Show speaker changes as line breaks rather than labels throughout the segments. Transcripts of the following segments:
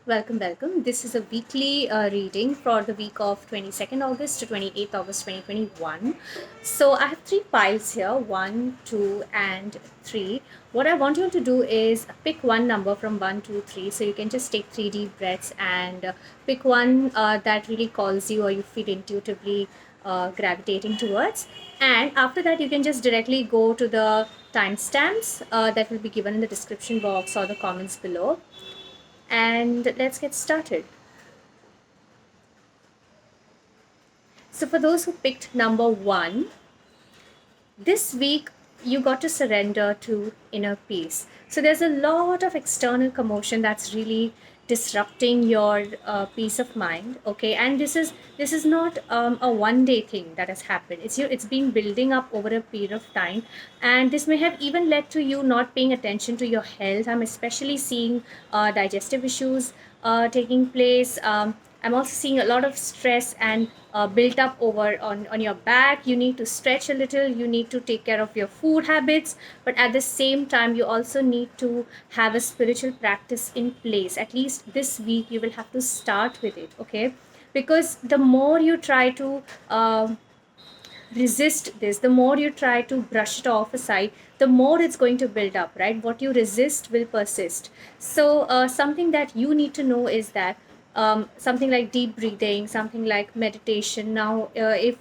Welcome, welcome. This is a weekly reading for the week of 22nd August to 28th August 2021. So I have three piles here, one, two, and three. What I want you to do is pick one number from one, two, three. So you can just take three deep breaths and pick one that really calls you or you feel intuitively gravitating towards. And after that, you can just directly go to the timestamps that will be given in the description box or the comments below, and let's get started. So, for those who picked number one, this week you got to surrender to inner peace. So there's a lot of external commotion that's really disrupting your peace of mind. Okay, and this is not a one day thing that has happened. It's been building up over a period of time, and this may have even led to you not paying attention to your health. I'm especially seeing digestive issues taking place. I'm also seeing a lot of stress and built up over on your back. You need to stretch a little, you need to take care of your food habits, but at the same time, you also need to have a spiritual practice in place. At least this week, you will have to start with it, okay? Because the more you try to resist this, the more you try to brush it off aside, the more it's going to build up, right? What you resist will persist. So something that you need to know is that something like deep breathing, something like meditation. Now if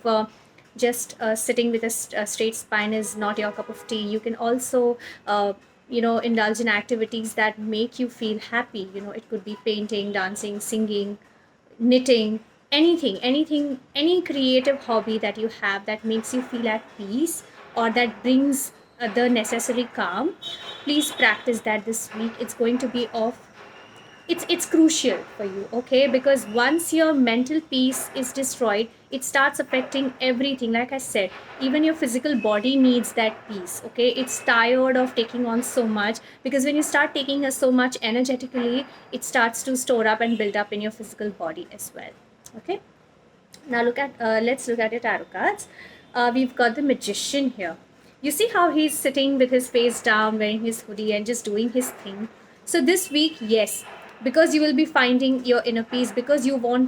just sitting with a straight spine is not your cup of tea, you can also indulge in activities that make you feel happy. It could be painting, dancing, singing, knitting, anything, any creative hobby that you have that makes you feel at peace or that brings the necessary calm. Please practice that this week. It's going to be of it's crucial for you, okay? Because once your mental peace is destroyed, it starts affecting everything. Like I said, even your physical body needs that peace, okay? It's tired of taking on so much, because when you start taking so much energetically, it starts to store up and build up in your physical body as well, okay? Now let's look at your tarot cards. We've got the Magician here. You see how he's sitting with his face down, wearing his hoodie, and just doing his thing. So this week, yes, because you will be finding your inner peace, because you will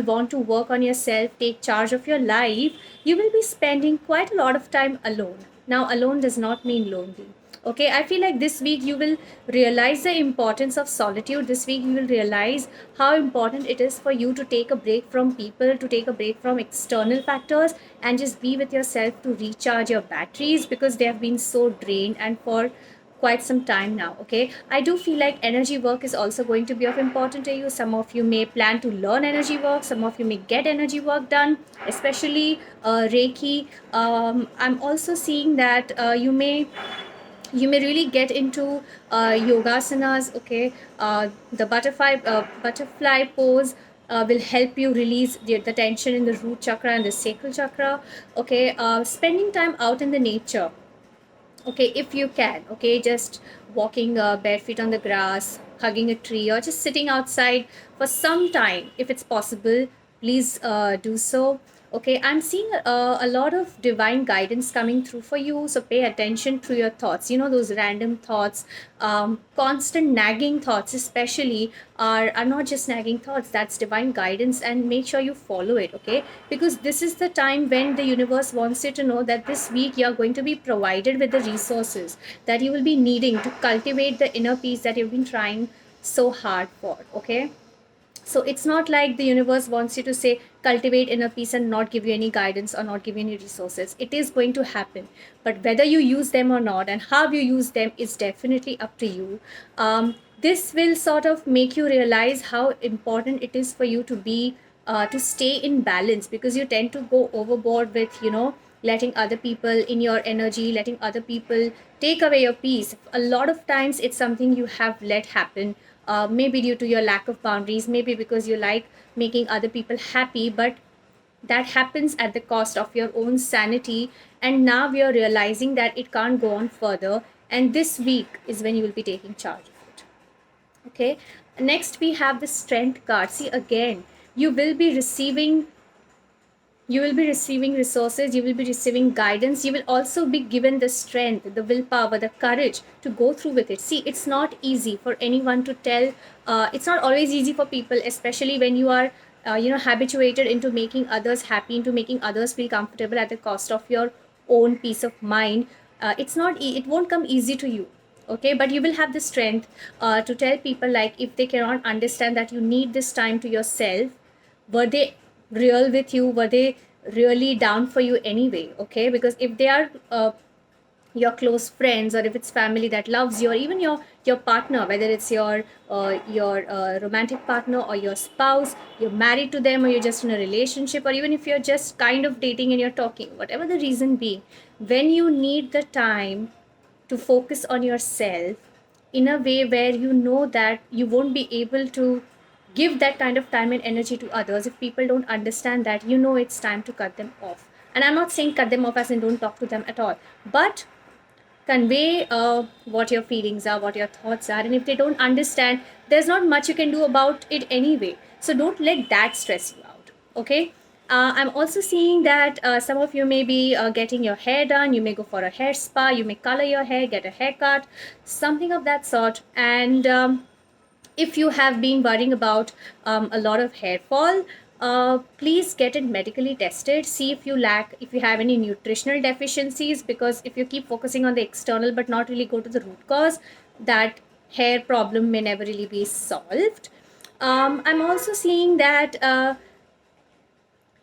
want to work on yourself, take charge of your life. You will be spending quite a lot of time alone. Now, alone does not mean lonely. Okay, I feel like this week you will realize the importance of solitude. This week you will realize how important it is for you to take a break from people, to take a break from external factors, and just be with yourself to recharge your batteries, because they have been so drained and for quite some time now. Okay, I do feel like energy work is also going to be of importance to you. Some of you may plan to learn energy work, some of you may get energy work done, especially Reiki. I'm also seeing that you may really get into yogasanas. Okay, the butterfly pose will help you release the tension in the root chakra and the sacral chakra. Okay, spending time out in the nature, okay, if you can, okay, just walking bare feet on the grass, hugging a tree, or just sitting outside for some time, if it's possible, please do so. Okay, I'm seeing a lot of divine guidance coming through for you, so pay attention to your thoughts. Those random thoughts, constant nagging thoughts especially, are not just nagging thoughts. That's divine guidance, and make sure you follow it, okay? Because this is the time when the universe wants you to know that this week you're going to be provided with the resources that you will be needing to cultivate the inner peace that you've been trying so hard for, okay? So it's not like the universe wants you to say cultivate inner peace and not give you any guidance or not give you any resources. It is going to happen, but whether you use them or not and how you use them is definitely up to you. This will sort of make you realize how important it is for you to be to stay in balance, because you tend to go overboard with letting other people in your energy, letting other people take away your peace. A lot of times it's something you have let happen, maybe due to your lack of boundaries, maybe because you like making other people happy, but that happens at the cost of your own sanity. And now we are realizing that it can't go on further, and this week is when you will be taking charge of it. Okay, next we have the Strength card. See, again, you will be receiving You will be receiving resources, you will be receiving guidance, you will also be given the strength, the willpower, the courage to go through with it. See, it's not easy for anyone to tell. It's not always easy for people, especially when you are habituated into making others happy, into making others feel comfortable at the cost of your own peace of mind. It won't come easy to you. Okay, but you will have the strength to tell people, like, if they cannot understand that you need this time to yourself, were they real with you, were they really down for you anyway? Okay, because if they are your close friends, or if it's family that loves you, or even your partner, whether it's your romantic partner or your spouse, you're married to them, or you're just in a relationship, or even if you're just kind of dating and you're talking, whatever the reason be, when you need the time to focus on yourself in a way where you know that you won't be able to give that kind of time and energy to others, if people don't understand that, you know it's time to cut them off. And I'm not saying cut them off as in don't talk to them at all, but convey what your feelings are, what your thoughts are. And if they don't understand, there's not much you can do about it anyway. So don't let that stress you out. Okay. I'm also seeing that some of you may be getting your hair done. You may go for a hair spa. You may color your hair, get a haircut, something of that sort. And if you have been worrying about a lot of hair fall, please get it medically tested. See if you have any nutritional deficiencies, because if you keep focusing on the external but not really go to the root cause, that hair problem may never really be solved. I'm also seeing that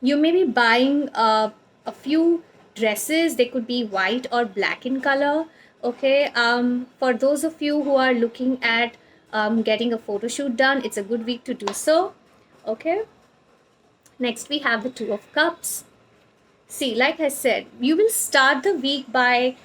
you may be buying a few dresses. They could be white or black in color. Okay, for those of you who are looking at getting a photo shoot done, it's a good week to do so. Okay, next we have the Two of Cups. See, like I said, you will start the week by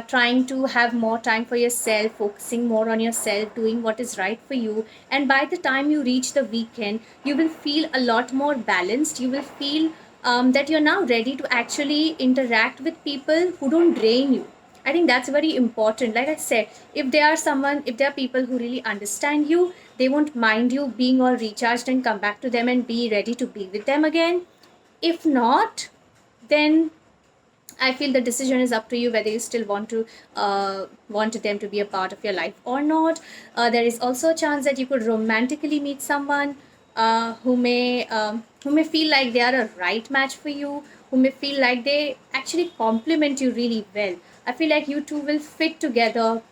trying to have more time for yourself, focusing more on yourself, doing what is right for you. And by the time you reach the weekend, you will feel a lot more balanced. You will feel that you're now ready to actually interact with people who don't drain you. I think that's very important. Like I said, if there are people who really understand you, they won't mind you being all recharged and come back to them and be ready to be with them again. If not, then I feel the decision is up to you whether you still want them to be a part of your life or not. There is also a chance that you could romantically meet someone who may feel like they are a right match for you, who may feel like they actually complement you really well. I feel like you two will fit together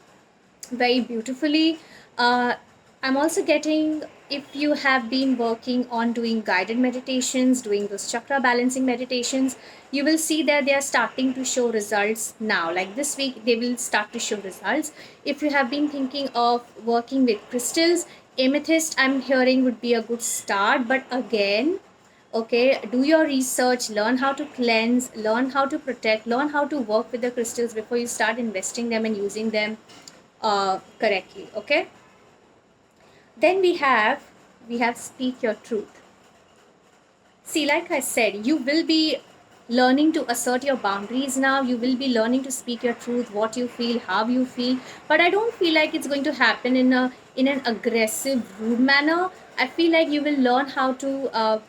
very beautifully. I'm also getting, if you have been working on doing guided meditations, doing those chakra balancing meditations, you will see that they are starting to show results now. Like this week, they will start to show results. If you have been thinking of working with crystals, amethyst, I'm hearing, would be a good start. But again, okay, do your research, learn how to cleanse, learn how to protect, learn how to work with the crystals before you start investing them and using them correctly. Okay, then we have speak your truth. See, like I said, you will be learning to assert your boundaries now. You will be learning to speak your truth, what you feel, how you feel. But I don't feel like it's going to happen in an aggressive, rude manner. I feel like you will learn how to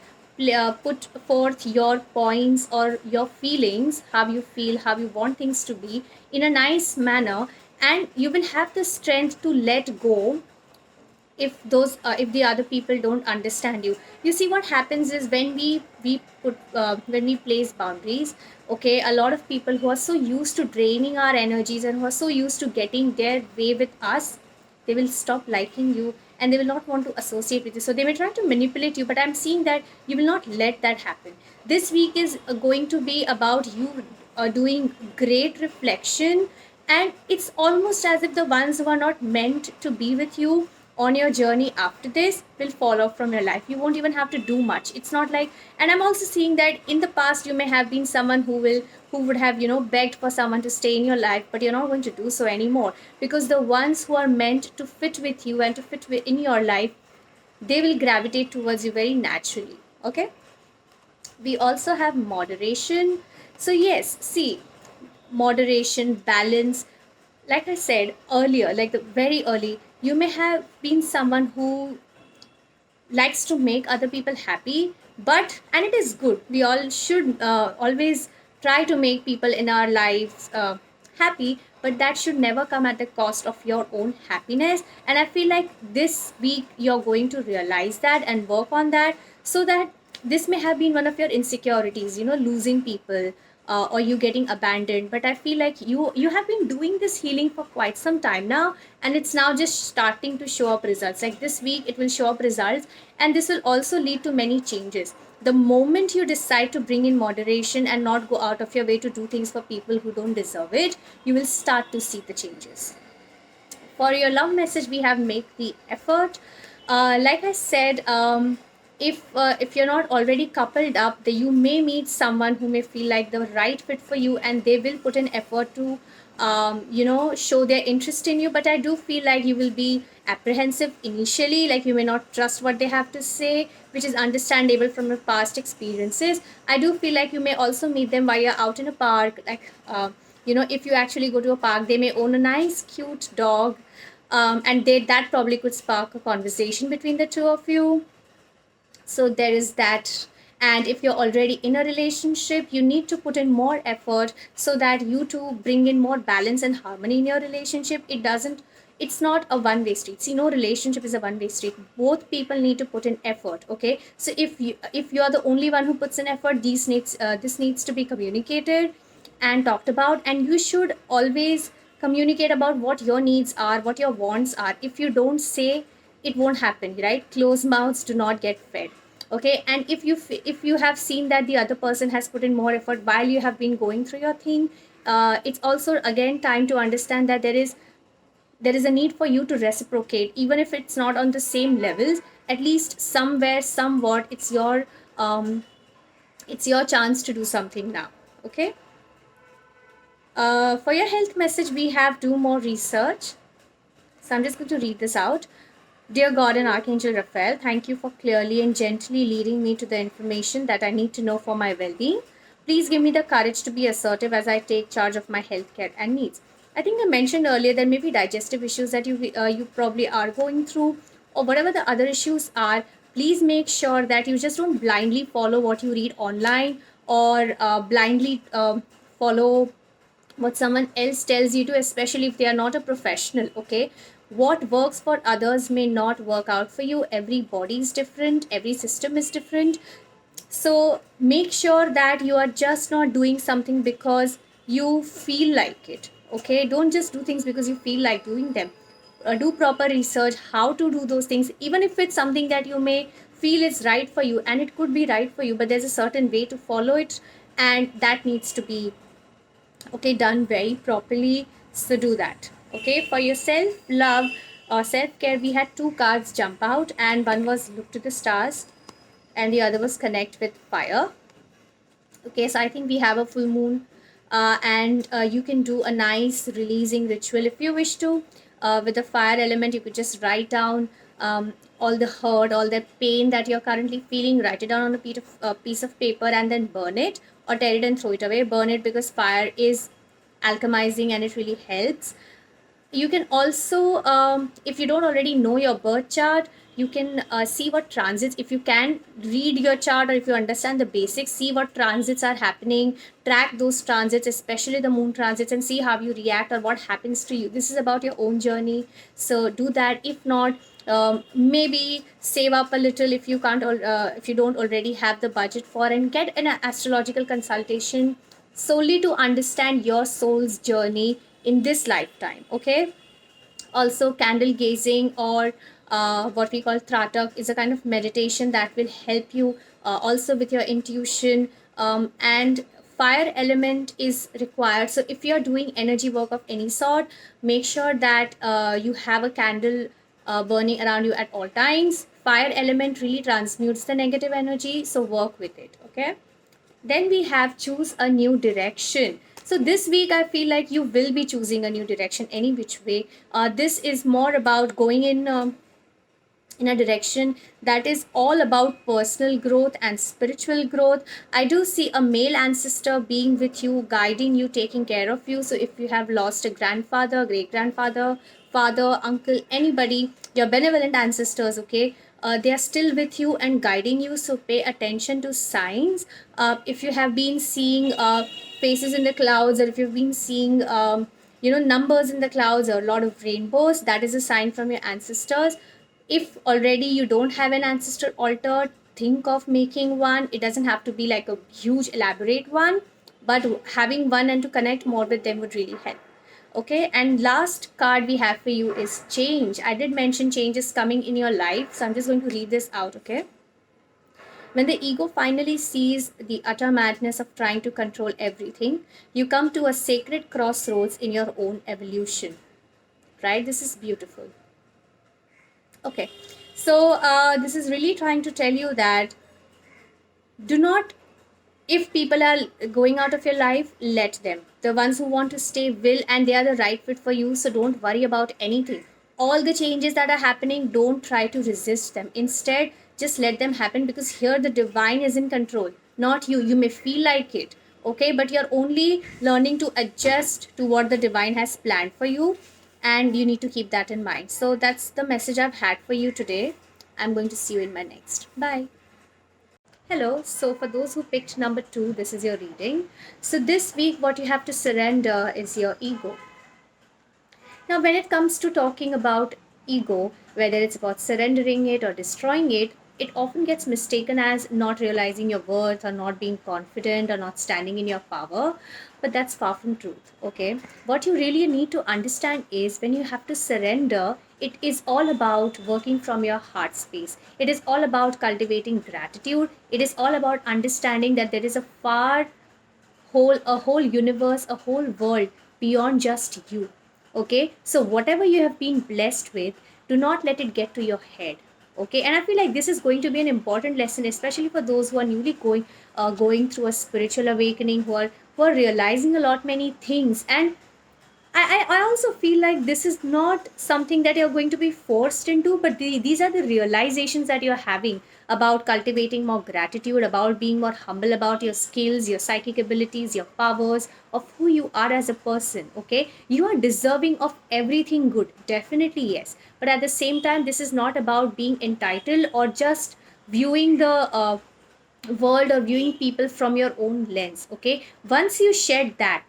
put forth your points or your feelings, how you feel, how you want things to be, in a nice manner, and you will have the strength to let go if the other people don't understand you. You see, what happens is when we place boundaries, okay, a lot of people who are so used to draining our energies and who are so used to getting their way with us, they will stop liking you and they will not want to associate with you. So they may try to manipulate you, but I'm seeing that you will not let that happen. This week is going to be about you doing great reflection, and it's almost as if the ones who are not meant to be with you on your journey after this will fall off from your life. You won't even have to do much. It's not like, and I'm also seeing that in the past you may have been someone who would have begged for someone to stay in your life, but you're not going to do so anymore, because the ones who are meant to fit with you and to in your life, they will gravitate towards you very naturally. Okay, we also have moderation. So yes, see, moderation, balance, like I said earlier, like the very early, you may have been someone who likes to make other people happy, But and it is good, we all should always try to make people in our lives happy, but that should never come at the cost of your own happiness. And I feel like this week you're going to realize that and work on that, so that this may have been one of your insecurities, losing people, or you getting abandoned. But I feel like you have been doing this healing for quite some time now, and it's now just starting to show up results. Like this week it will show up results, and this will also lead to many changes. The moment you decide to bring in moderation and not go out of your way to do things for people who don't deserve it, you will start to see the changes. For your love message, we have make the effort. Like I said, if you're not already coupled up, then you may meet someone who may feel like the right fit for you, and they will put an effort to show their interest in you. But I do feel like you will be apprehensive initially, like you may not trust what they have to say, which is understandable from your past experiences. I do feel like you may also meet them while you're out in a park, like if you actually go to a park, they may own a nice cute dog, and that probably could spark a conversation between the two of you. So there is that. And if you're already in a relationship, you need to put in more effort so that you two bring in more balance and harmony in your relationship. It's not a one way street. See, no relationship is a one way street. Both people need to put in effort. Okay, so if you are the only one who puts in effort, this needs to be communicated and talked about. And you should always communicate about what your needs are, what your wants are. If you don't say, it won't happen, right? Closed mouths do not get fed. Okay, and if you have seen that the other person has put in more effort while you have been going through your thing, it's also again time to understand that there is a need for you to reciprocate, even if it's not on the same levels. At least somewhere, somewhat, it's your chance to do something now. Okay. For your health message, we have do more research. So I'm just going to read this out. Dear God and Archangel Raphael, thank you for clearly and gently leading me to the information that I need to know for my well being. Please give me the courage to be assertive as I take charge of my healthcare and needs. I think I mentioned earlier there may be digestive issues that you probably are going through, or whatever the other issues are. Please make sure that you just don't blindly follow what you read online, or blindly follow what someone else tells you to, especially if they are not a professional. Okay, what works for others may not work out for you. Every body is different, every system is different. So make sure that you are just not doing something because you feel like it. Okay, don't just do things because you feel like doing them. Do proper research how to do those things, even if it's something that you may feel is right for you, and it could be right for you, but there's a certain way to follow it, and that needs to be done very properly. So do that. Okay, for your self love or self care, we had two cards jump out, and one was look to the stars, and the other was connect with fire. Okay, so I think we have a full moon, and you can do a nice releasing ritual if you wish to. With the fire element, you could just write down all the hurt, all the pain that you're currently feeling. Write it down on a piece of paper, and then burn it, or tear it and throw it away. Burn it because fire is alchemizing and it really helps. You can also, if you don't already know your birth chart, you can see what transits. If you can read your chart, or if you understand the basics, see what transits are happening, track those transits, especially the moon transits, and see how you react or what happens to you. This is about your own journey, so do that. If not, maybe save up a little if you can't if you don't already have the budget for, and get an astrological consultation solely to understand your soul's journey in this lifetime. Okay, also candle gazing, or what we call tratak, is a kind of meditation that will help you also with your intuition. And fire element is required, so if you're doing energy work of any sort, make sure that you have a candle burning around you at all times. Fire element really transmutes the negative energy, so work with it. Okay, then we have choose a new direction. So this week I feel like you will be choosing a new direction any which way. This is more about going in a direction that is all about personal growth and spiritual growth. I do see a male ancestor being with you, guiding you, taking care of you. So if you have lost a grandfather, great grandfather, father, uncle, anybody, your benevolent ancestors, okay, they are still with you and guiding you. So pay attention to signs. If you have been seeing faces in the clouds, or if you've been seeing numbers in the clouds or a lot of rainbows, that is a sign from your ancestors. If already you don't have an ancestor altar, think of making one. It doesn't have to be like a huge elaborate one, but having one and to connect more with them would really help. Okay, and last card we have for you is change. I did mention change is coming in your life, so I'm just going to read this out. Okay, when the ego finally sees the utter madness of trying to control everything, you come to a sacred crossroads in your own evolution. Right, this is beautiful. Okay, so this is really trying to tell you that do not, if people are going out of your life, let them. The ones who want to stay will, and they are the right fit for you, so don't worry about anything. All the changes that are happening, don't try to resist them. Instead, just let them happen, because here the divine is in control, not you. You may feel like it, okay, but you're only learning to adjust to what the divine has planned for you, and you need to keep that in mind. So that's the message I've had for you today. I'm going to see you in my next. Bye. Hello. So, for those who picked number two, this is your reading. So, this week, what you have to surrender is your ego. Now, when it comes to talking about ego, whether it's about surrendering it or destroying it often gets mistaken as not realizing your worth, or not being confident, or not standing in your power. But that's far from truth. Okay. What you really need to understand is when you have to surrender, it is all about working from your heart space. It is all about cultivating gratitude. It is all about understanding that there is a whole universe, a whole world beyond just you. Okay, so whatever you have been blessed with, do not let it get to your head. Okay, and I feel like this is going to be an important lesson, especially for those who are newly going through a spiritual awakening, who are realizing a lot many things. And I also feel like this is not something that you're going to be forced into, but these are the realizations that you're having about cultivating more gratitude, about being more humble about your skills, your psychic abilities, your powers, of who you are as a person. Okay, you are deserving of everything good, definitely, yes. But at the same time, this is not about being entitled or just viewing the world or viewing people from your own lens. Okay, once you shed that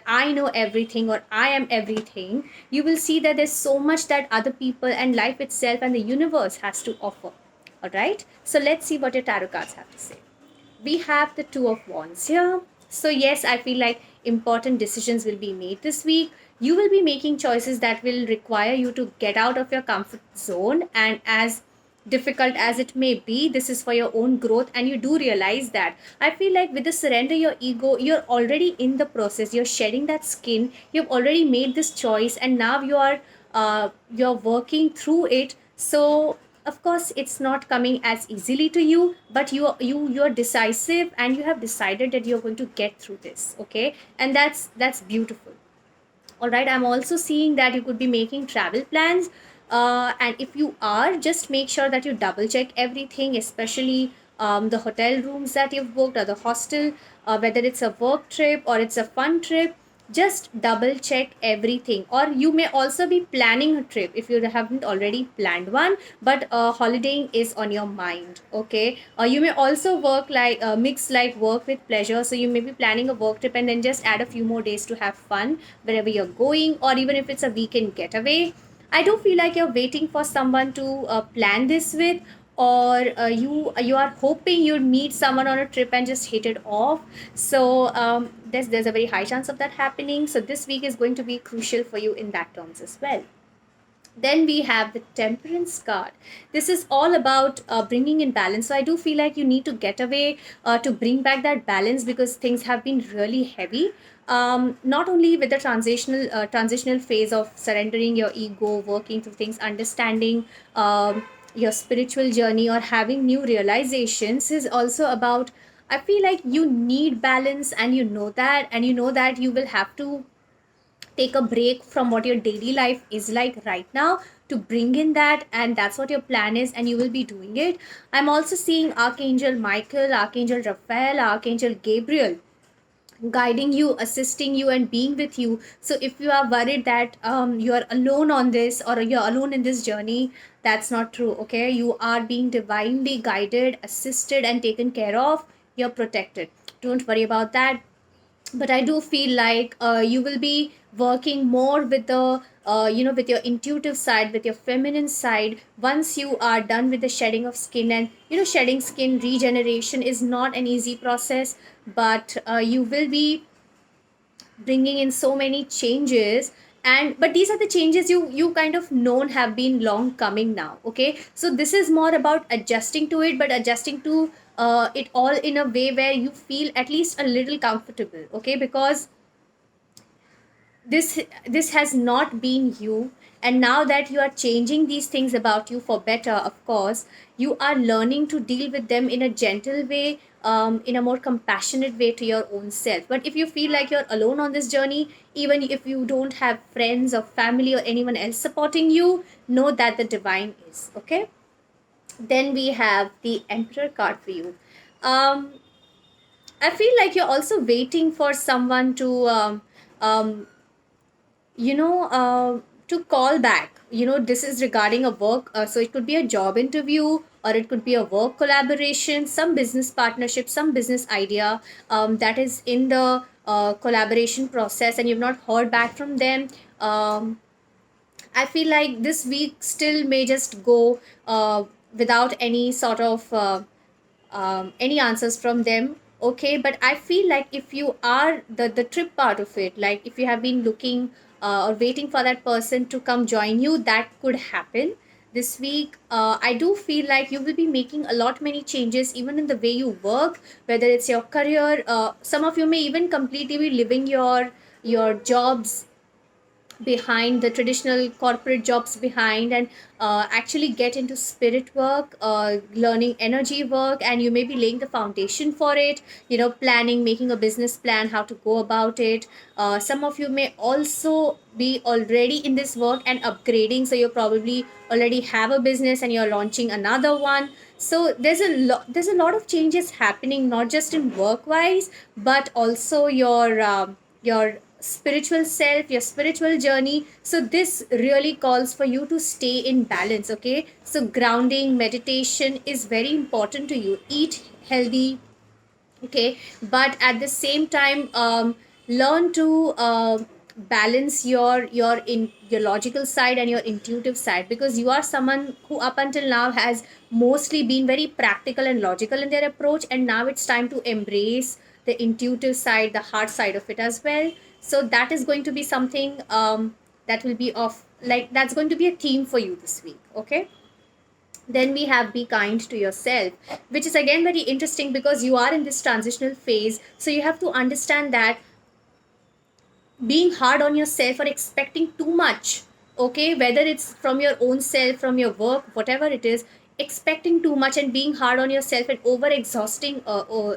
I know everything or I am everything, you will see that there's so much that other people and life itself and the universe has to offer. All right, so let's see what your tarot cards have to say. We have the Two of Wands here. So yes, I feel like important decisions will be made this week. You will be making choices that will require you to get out of your comfort zone, and as difficult as it may be, this is for your own growth, and you do realize that. I feel like with the surrender your ego, you're already in the process, you're shedding that skin, you've already made this choice, and now you're working through it. So of course it's not coming as easily to you, but you're decisive, and you have decided that you're going to get through this. Okay, and that's beautiful. All right, I'm also seeing that you could be making travel plans, and if you are, just make sure that you double check everything, especially the hotel rooms that you've booked, or the hostel, whether it's a work trip or it's a fun trip. Just double check everything. Or you may also be planning a trip if you haven't already planned one, but holidaying is on your mind. Okay, you may also work like mix like work with pleasure, so you may be planning a work trip and then just add a few more days to have fun wherever you're going, or even if it's a weekend getaway. I do feel like you're waiting for someone to plan this with, or you are hoping you'd meet someone on a trip and just hit it off. So there's a very high chance of that happening. So this week is going to be crucial for you in that terms as well. Then we have the Temperance card. This is all about bringing in balance. So I do feel like you need to get away to bring back that balance, because things have been really heavy. Not only with the transitional phase of surrendering your ego, working through things, understanding your spiritual journey, or having new realizations, is also about. I feel like you need balance, and you know that, you will have to take a break from what your daily life is like right now to bring in that, and that's what your plan is, and you will be doing it. I'm also seeing Archangel Michael, Archangel Raphael, Archangel Gabriel. guiding you, assisting you, and being with you. So if you are worried that you are alone on this, or you're alone in this journey, that's not true. Okay, you are being divinely guided, assisted, and taken care of. You're protected. Don't worry about that. But I do feel like you will be working more with the with your intuitive side, with your feminine side, once you are done with the shedding of skin. And shedding skin, regeneration is not an easy process, but you will be bringing in so many changes. And but these are the changes you kind of known have been long coming now. Okay, so this is more about adjusting to it, but adjusting to it all in a way where you feel at least a little comfortable. Okay, because this has not been you, and now that you are changing these things about you for better, of course, you are learning to deal with them in a gentle way, in a more compassionate way to your own self. But if you feel like you're alone on this journey, even if you don't have friends or family or anyone else supporting you, know that the divine is. Okay, then we have the Emperor card for you. um I feel like you're also waiting for someone to um, to call back. This is regarding a work, so it could be a job interview, or it could be a work collaboration, some business partnership, some business idea that is in the collaboration process, and you've not heard back from them. I feel like this week still may just go without any sort of any answers from them. Okay, but I feel like if you are the trip part of it, like if you have been looking or waiting for that person to come join you, that could happen this week. I do feel like you will be making a lot many changes even in the way you work, whether it's your career. Some of you may even completely be living your jobs behind, the traditional corporate jobs behind, and actually get into spirit work, learning energy work, and you may be laying the foundation for it, planning, making a business plan, how to go about it. Some of you may also be already in this work and upgrading, so you probably already have a business and you're launching another one. So there's a lot of changes happening, not just in work wise, but also your spiritual self, your spiritual journey. So this really calls for you to stay in balance. Okay, so grounding, meditation is very important to you. Eat healthy. Okay, but at the same time, learn to balance your logical side and your intuitive side, because you are someone who up until now has mostly been very practical and logical in their approach, and now it's time to embrace the intuitive side, the heart side of it as well. So that is going to be something that will be of, like, that's going to be a theme for you this week. Okay, then we have be kind to yourself, which is again very interesting because you are in this transitional phase. So you have to understand that being hard on yourself or expecting too much, okay, whether it's from your own self, from your work, whatever it is, expecting too much and being hard on yourself and over exhausting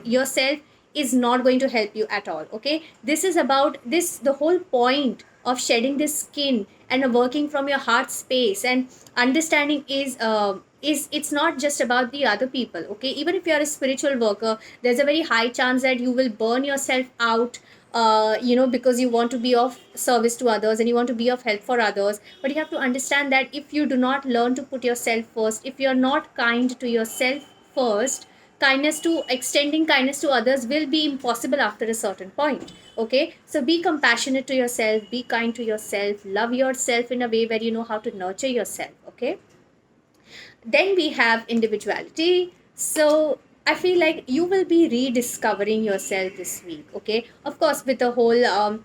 yourself is not going to help you at all. Okay, this is about this, the whole point of shedding this skin and working from your heart space and understanding is it's not just about the other people. Okay, even if you are a spiritual worker, there's a very high chance that you will burn yourself out, because you want to be of service to others and you want to be of help for others. But you have to understand that if you do not learn to put yourself first, if you're not kind to yourself first, extending kindness to others will be impossible after a certain point. Okay, so be compassionate to yourself, be kind to yourself, love yourself in a way where you know how to nurture yourself. Okay, then we have individuality. So I feel like you will be rediscovering yourself this week. Okay, of course, with the whole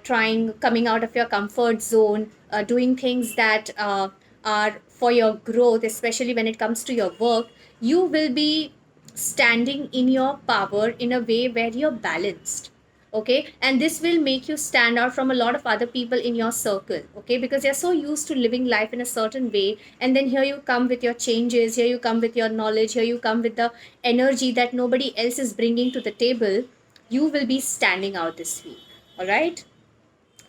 trying, coming out of your comfort zone, doing things that are for your growth, especially when it comes to your work. You will be standing in your power in a way where you're balanced. Okay, and this will make you stand out from a lot of other people in your circle. Okay, because you're so used to living life in a certain way, and then here you come with your changes, here you come with your knowledge, here you come with the energy that nobody else is bringing to the table. You will be standing out this week. All right,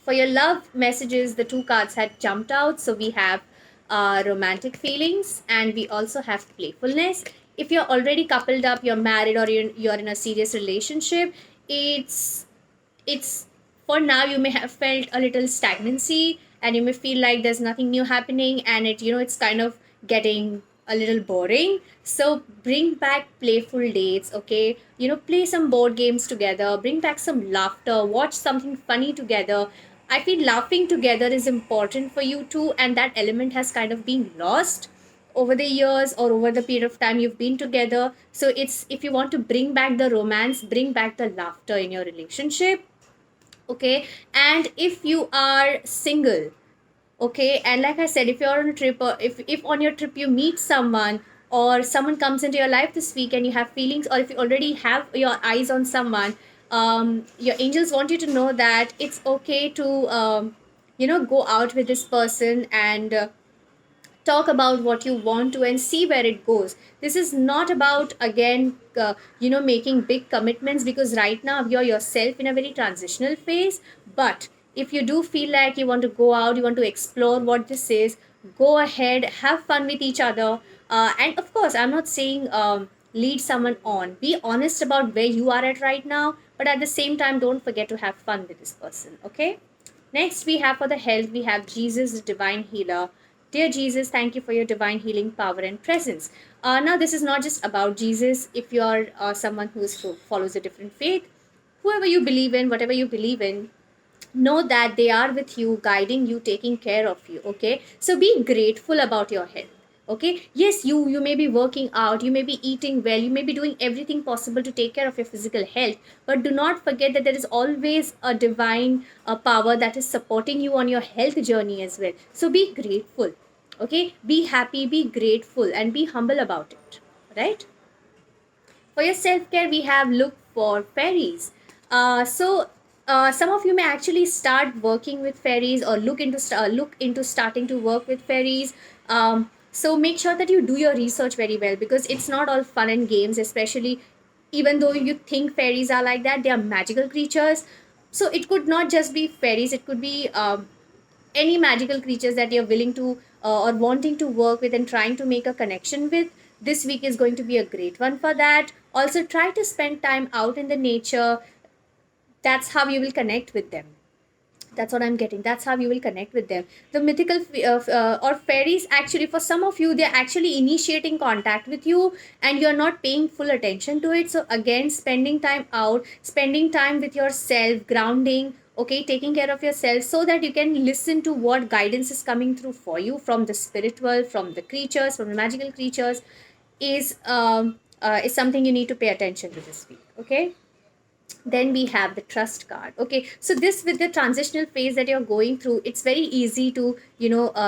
for your love messages, the two cards had jumped out. So we have romantic feelings and we also have playfulness. If you're already coupled up, you're married, or you're in a serious relationship, it's it's, for now you may have felt a little stagnancy, and you may feel like there's nothing new happening, and it's kind of getting a little boring. So bring back playful dates, okay? Play some board games together, bring back some laughter, watch something funny together. I feel laughing together is important for you too, and that element has kind of been lost over the years or over the period of time you've been together. So it's, if you want to bring back the romance, bring back the laughter in your relationship, okay? And if you are single, okay, and like I said, if you're on a trip, or if on your trip you meet someone, or someone comes into your life this week and you have feelings, or if you already have your eyes on someone, your angels want you to know that it's okay to go out with this person, and talk about what you want to, and see where it goes. This is not about, again, making big commitments, because right now you're yourself in a very transitional phase. But if you do feel like you want to go out, you want to explore what this is, go ahead, have fun with each other. And of course, I'm not saying lead someone on. Be honest about where you are at right now, but at the same time, don't forget to have fun with this person, okay? Next, we have for the health, we have Jesus, the divine healer. Dear Jesus, thank you for your divine healing power and presence. Now, this is not just about Jesus. If you're someone who follows a different faith, whoever you believe in, whatever you believe in, know that they are with you, guiding you, taking care of you, okay? So be grateful about your health, okay? Yes, you may be working out, you may be eating well, you may be doing everything possible to take care of your physical health, but do not forget that there is always a divine power that is supporting you on your health journey as well. So be grateful, okay? Be happy, be grateful, and be humble about it, right? For your self care, we have look for fairies. Some of you may actually start working with fairies, or look into starting to work with fairies. So make sure that you do your research very well, because it's not all fun and games. Especially, even though you think fairies are like that, they are magical creatures. So it could not just be fairies; it could be any magical creatures that you're willing to or wanting to work with and trying to make a connection with. This week is going to be a great one for that. Also, try to spend time out in the nature. That's how you will connect with them. That's what I'm getting. That's how you will connect with them. The mythical or fairies, actually, for some of you, they're actually initiating contact with you, and you're not paying full attention to it. So again, spending time out, spending time with yourself, grounding, okay, taking care of yourself, so that you can listen to what guidance is coming through for you from the spiritual, from the creatures, from the magical creatures, is something you need to pay attention to this week, okay? Then we have the trust card, okay? So this, with the transitional phase that you're going through, it's very easy to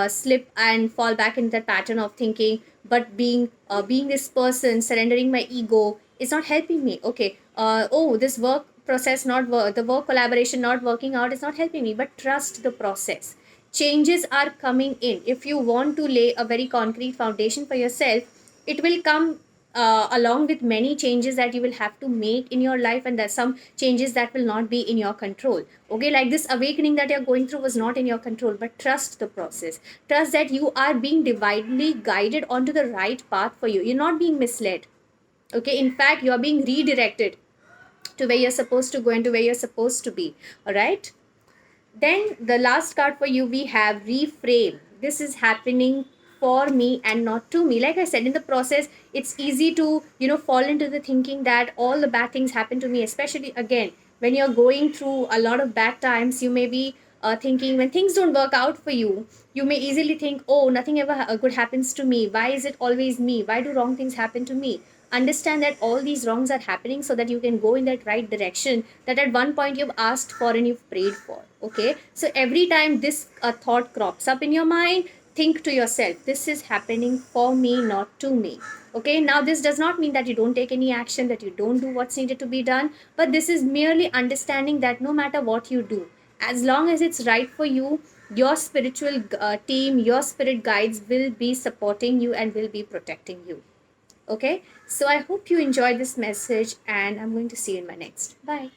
slip and fall back into that pattern of thinking, but being this person, surrendering my ego is not helping me, okay? Oh, this work process not work, the work collaboration not working out is not helping me. But trust the process. Changes are coming in. If you want to lay a very concrete foundation for yourself, it will come along with many changes that you will have to make in your life, and there's some changes that will not be in your control, okay? Like this awakening that you're going through was not in your control, but trust the process. Trust that you are being divinely guided onto the right path for you. You're not being misled, okay? In fact, you're being redirected to where you're supposed to go and to where you're supposed to be, all right? Then the last card for you, we have reframe. This is happening for me and not to me. Like I said, in the process, it's easy to, fall into the thinking that all the bad things happen to me, especially again, when you're going through a lot of bad times, you may be thinking, when things don't work out for you, you may easily think, oh, nothing ever good happens to me. Why is it always me? Why do wrong things happen to me? Understand that all these wrongs are happening so that you can go in that right direction that at one point you've asked for and you've prayed for, okay? So every time this thought crops up in your mind, think to yourself, this is happening for me, not to me, okay? Now this does not mean that you don't take any action, that you don't do what's needed to be done, but this is merely understanding that no matter what you do, as long as it's right for you, your spiritual team, your spirit guides will be supporting you and will be protecting you, okay? So I hope you enjoyed this message, and I'm going to see you in my next. Bye.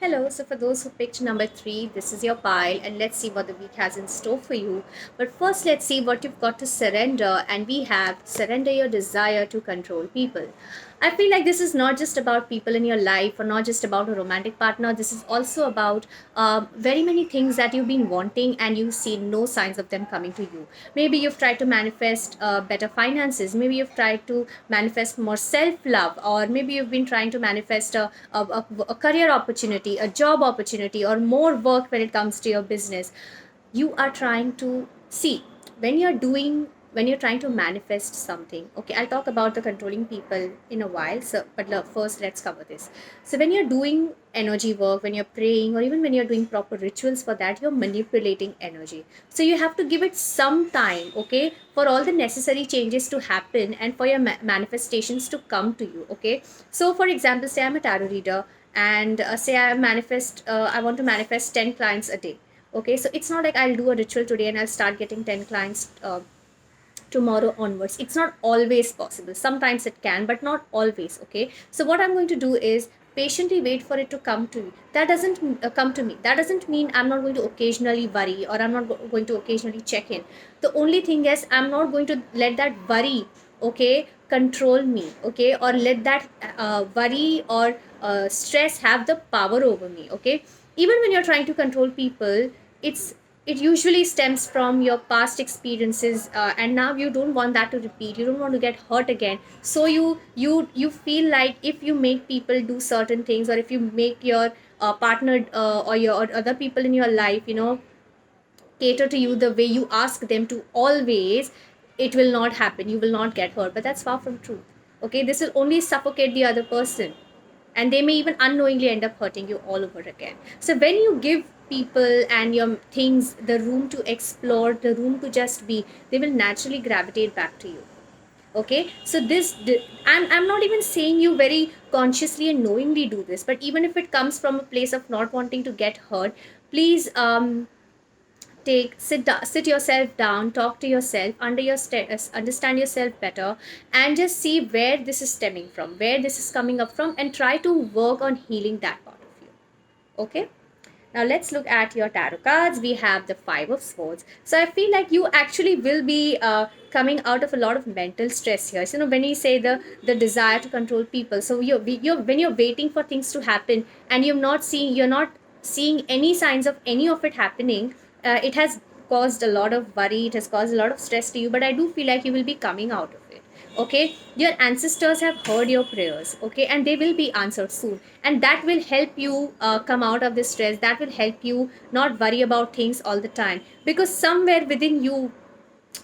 Hello, so for those who picked number 3, this is your pile, and let's see what the week has in store for you. But first, let's see what you've got to surrender, and we have surrender your desire to control people. I feel like this is not just about people in your life or not just about a romantic partner. This is also about very many things that you've been wanting and you see no signs of them coming to you. Maybe you've tried to manifest better finances. Maybe you've tried to manifest more self love, or maybe you've been trying to manifest a career opportunity, a job opportunity, or more work when it comes to your business. You are trying to see when you're trying to manifest something. Okay, I'll talk about the controlling people in a while, so but first let's cover this. So when you're doing energy work, when you're praying, or even when you're doing proper rituals for that, you're manipulating energy. So you have to give it some time, okay, for all the necessary changes to happen and for your manifestations to come to you. Okay, so for example, say I'm a tarot reader, and say I want to manifest 10 clients a day. Okay, so it's not like I'll do a ritual today and I'll start getting 10 clients tomorrow onwards. It's not always possible. Sometimes it can, but not always. Okay, so what I'm going to do is patiently wait for it to come to you. That doesn't come to me. That doesn't mean I'm not going to occasionally worry, or I'm not going to occasionally check in. The only thing is, I'm not going to let that worry, okay, control me, okay, or let that worry or stress have the power over me. Okay, even when you're trying to control people, it's it usually stems from your past experiences, and now you don't want that to repeat. You don't want to get hurt again, so you feel like if you make people do certain things, or if you make your partner or your or other people in your life, cater to you the way you ask them to always, it will not happen. You will not get hurt. But that's far from true. Okay, this will only suffocate the other person, and they may even unknowingly end up hurting you all over again. So when you give people and your things the room to explore, the room to just be, they will naturally gravitate back to you. Okay, so I'm not even saying you very consciously and knowingly do this, but even if it comes from a place of not wanting to get hurt, please sit yourself down, talk to yourself, understand yourself better, and just see where this is stemming from, where this is coming up from, and try to work on healing that part of you. Okay, now let's look at your tarot cards. We have the Five of Swords. So I feel like you actually will be coming out of a lot of mental stress here. So, when you say the desire to control people, so you're when you're waiting for things to happen and you're not seeing any signs of any of it happening, it has caused a lot of worry. It has caused a lot of stress to you. But I do feel like you will be coming out of it. Okay, your ancestors have heard your prayers, okay, and they will be answered soon, and that will help you come out of this stress. That will help you not worry about things all the time, because somewhere within you,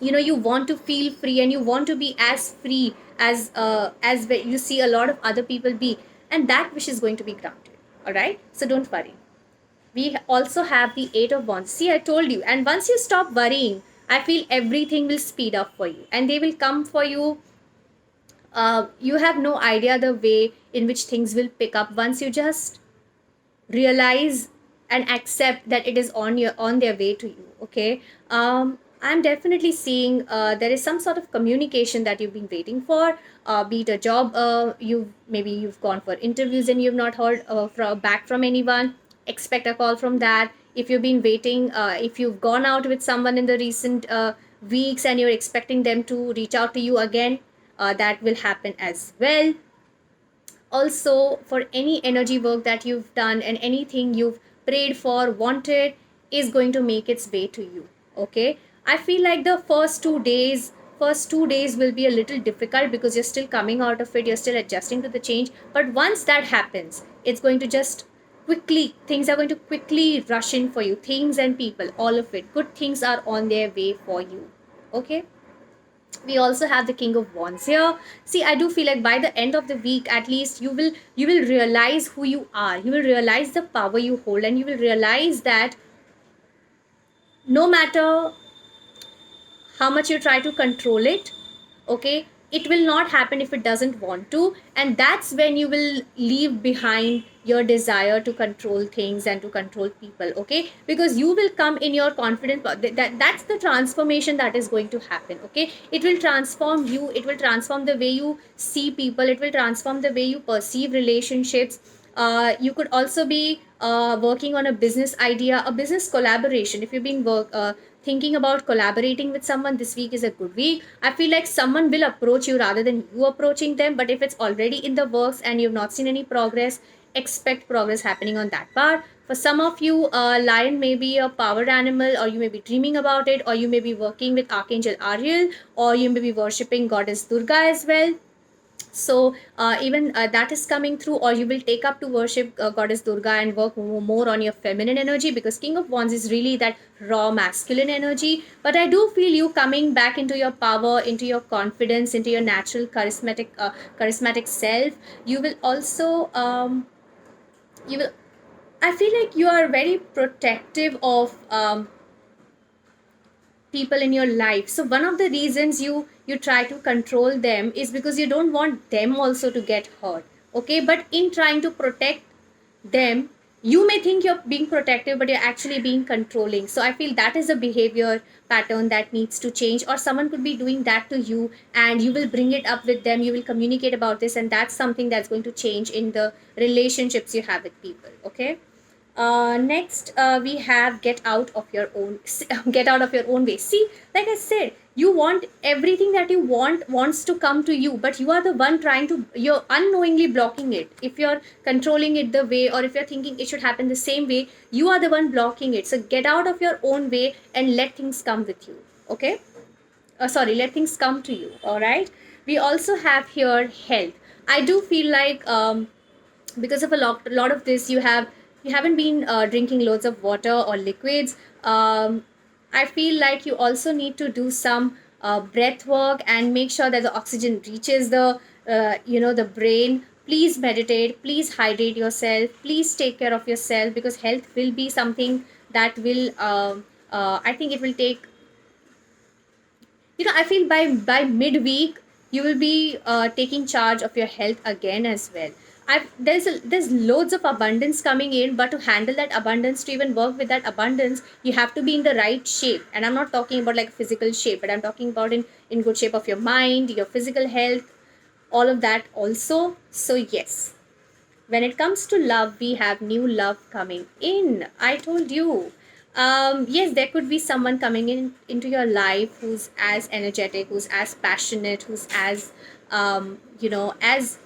you want to feel free, and you want to be as free as you see a lot of other people be, and that wish is going to be granted. All right, so don't worry. We also have the Eight of Wands. See, I told you. And once you stop worrying, I feel everything will speed up for you, and they will come for you. You have no idea the way in which things will pick up once you just realize and accept that it is on their way to you. Okay, I'm definitely seeing there is some sort of communication that you've been waiting for, be it a job. You've gone for interviews and you've not heard back from anyone. Expect a call from that. If you've been waiting, if you've gone out with someone in the recent weeks and you're expecting them to reach out to you again, that will happen as well. Also, for any energy work that you've done and anything you've prayed for, wanted, is going to make its way to you. Okay, I feel like the first 2 days will be a little difficult because you're still coming out of it, you're still adjusting to the change. But once that happens, it's going to just quickly things are going to quickly rush in for you. Things and people, all of it, good things are on their way for you. Okay, we also have the King of Wands here. See, I do feel like by the end of the week, at least you will realize who you are. You will realize the power you hold, and you will realize that no matter how much you try to control it, okay, it will not happen if it doesn't want to. And that's when you will leave behind your desire to control things and to control people. Okay, because you will come in your confidence. That's the transformation that is going to happen. Okay, it will transform you, it will transform the way you see people, it will transform the way you perceive relationships. You could also be working on a business idea, a business collaboration. If you've been thinking about collaborating with someone, this week is a good week. I feel like someone will approach you rather than you approaching them. But if it's already in the works and you've not seen any progress, expect progress happening on that part. For some of you, lion may be a power animal, or you may be dreaming about it, or you may be working with Archangel Ariel, or you may be worshipping Goddess Durga as well. So even that is coming through, or you will take up to worship Goddess Durga and work more on your feminine energy, because King of Wands is really that raw masculine energy. But I do feel you coming back into your power, into your confidence, into your natural charismatic self. You will also you will I feel like you are very protective of people in your life. So one of the reasons you try to control them is because you don't want them also to get hurt. Okay, but in trying to protect them, you may think you're being protective, but you're actually being controlling. So I feel that is a behavior pattern that needs to change, or someone could be doing that to you and you will bring it up with them, you will communicate about this, and that's something that's going to change in the relationships you have with people. Okay. Next, we have get out of your own get out of your own way. See, like I said, you want everything that you wants to come to you, but you are the one trying to, you're unknowingly blocking it. If you're controlling it the way, or if you're thinking it should happen the same way, you are the one blocking it. So get out of your own way and let things come with you. Okay. Sorry, let things come to you. All right. We also have here health. I do feel like because of a lot of this, you haven't been drinking loads of water or liquids. I feel like you also need to do some breath work and make sure that the oxygen reaches the the brain. Please meditate, please hydrate yourself, please take care of yourself, because health will be something that will I think it will take, I feel by midweek you will be taking charge of your health again as well. There's loads of abundance coming in, but to handle that abundance, to even work with that abundance, you have to be in the right shape. And I'm not talking about like physical shape, but I'm talking about in good shape of your mind, your physical health, all of that also. So yes, when it comes to love, we have new love coming in. I told you. Yes, there could be someone coming in into your life who's as energetic, who's as passionate, who's as as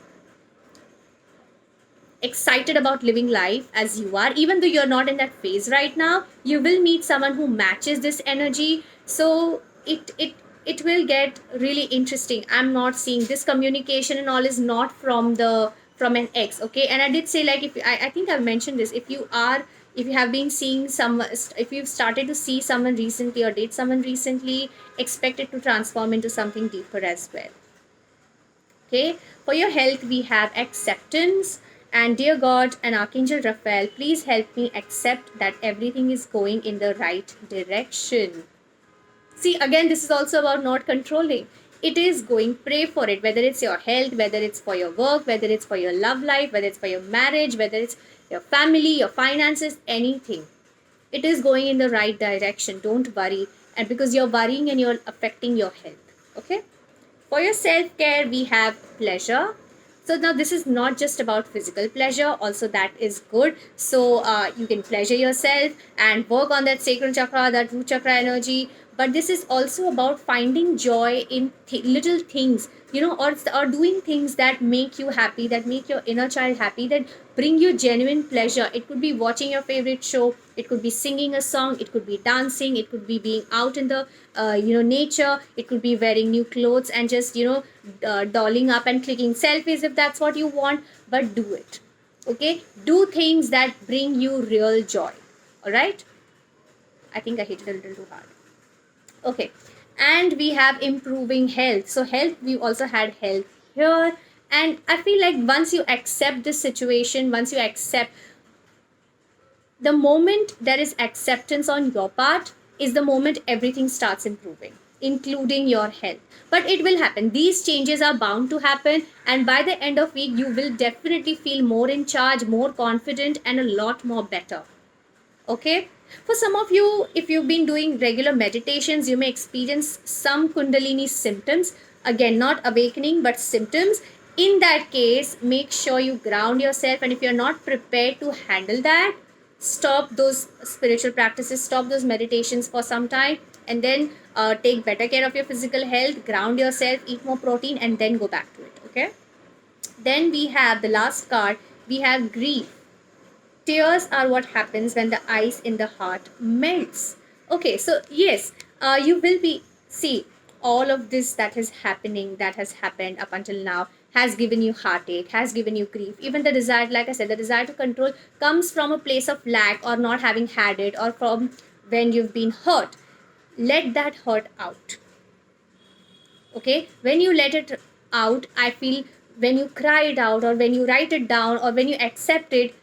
excited about living life as you are. Even though you're not in that phase right now, you will meet someone who matches this energy. So it will get really interesting. I'm not seeing this communication and all is not from an ex. Okay. And I did say, like, if I think I've mentioned this, if you have been seeing some, if you've started to see someone recently or date someone recently, expect it to transform into something deeper as well. Okay, for your health, we have acceptance. And dear God and Archangel Raphael, please help me accept that everything is going in the right direction. See, again, this is also about not controlling. It is going, pray for it, whether it's your health, whether it's for your work, whether it's for your love life, whether it's for your marriage, whether it's your family, your finances, anything. It is going in the right direction. Don't worry. And because you're worrying and you're affecting your health. Okay. For your self-care, we have pleasure. So now this is not just about physical pleasure, also that is good. So you can pleasure yourself and work on that sacral chakra, that root chakra energy. But this is also about finding joy in little things, or doing things that make you happy, that make your inner child happy, that bring you genuine pleasure. It could be watching your favorite show, it could be singing a song, it could be dancing, it could be being out in the nature, it could be wearing new clothes and just dolling up and clicking selfies if that's what you want. But do it. Okay, do things that bring you real joy. All right, I think I hit it a little too hard. Okay, and we have improving health. So health, we also had health here. And I feel like once you accept this situation, once you accept, the moment there is acceptance on your part is the moment everything starts improving, including your health. But it will happen, these changes are bound to happen, and by the end of week you will definitely feel more in charge, more confident, and a lot more better. Okay. For some of you, if you've been doing regular meditations, you may experience some Kundalini symptoms. Again, not awakening, but symptoms. In that case, make sure you ground yourself. And if you're not prepared to handle that, stop those spiritual practices, stop those meditations for some time, and then take better care of your physical health, ground yourself, eat more protein, and then go back to it. Okay. Then we have the last card. We have grief. Tears are what happens when the ice in the heart melts. Okay, so yes, you will be, see, all of this that is happening, that has happened up until now, has given you heartache, has given you grief. Even the desire, like I said, the desire to control comes from a place of lack or not having had it, or from when you've been hurt. Let that hurt out. Okay, when you let it out, I feel, when you cry it out, or when you write it down, or when you accept it,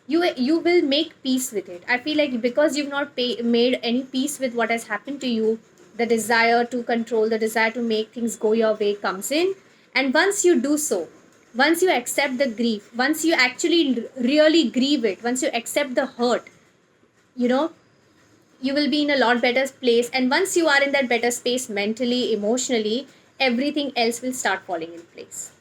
you will make peace with it. I feel like because you've not made any peace with what has happened to you, the desire to control, the desire to make things go your way comes in. And once you do so, once you accept the grief, once you actually really grieve it, once you accept the hurt, you know, you will be in a lot better place. And once you are in that better space mentally, emotionally, everything else will start falling in place.